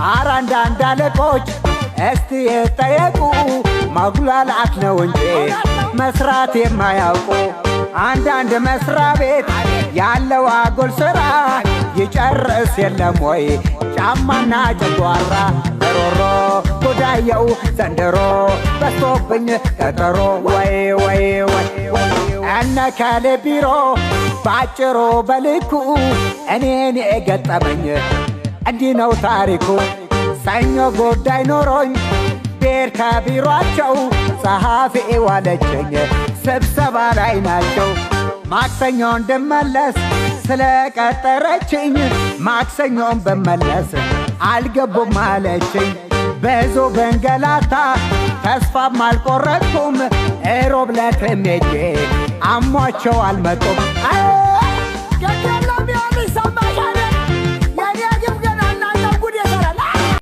አንዳንድ አለቆች እስቲ የጠየቁ ማጉላላት ነው እንጂ መስራት የማያውቁ አንዳንድ መስሪያ ቤት ያለው አጉል ስራ ይጨርስ የለም ወይ ጫማና ጨጓራ ሮሮ ጉዳየው ዘንድሮ በስቶብኝ ቀጠሮ ወይ ወይ ወይ እነ ከሌ ቢሮ ባጭሩ በልኩ እኔን የገጠመኝ እንዲህ ነው ታሪኩ ሰኞ ጉዳይ ኖሮኝ ቤር ከቢሮአቸው ጸሐፊ ዋለችኝ ስብሰባ ላይ ናቸው ማክሰኞ እንድመለስ ስለቀጠረችኝ ማክሰኞን በመለስ አልገቡም አለችኝ ብዙ በንገላታ ተስፋም አልቆረጥኩም እሮብ ዕለት ሄጄ አሟቸው አልመጡም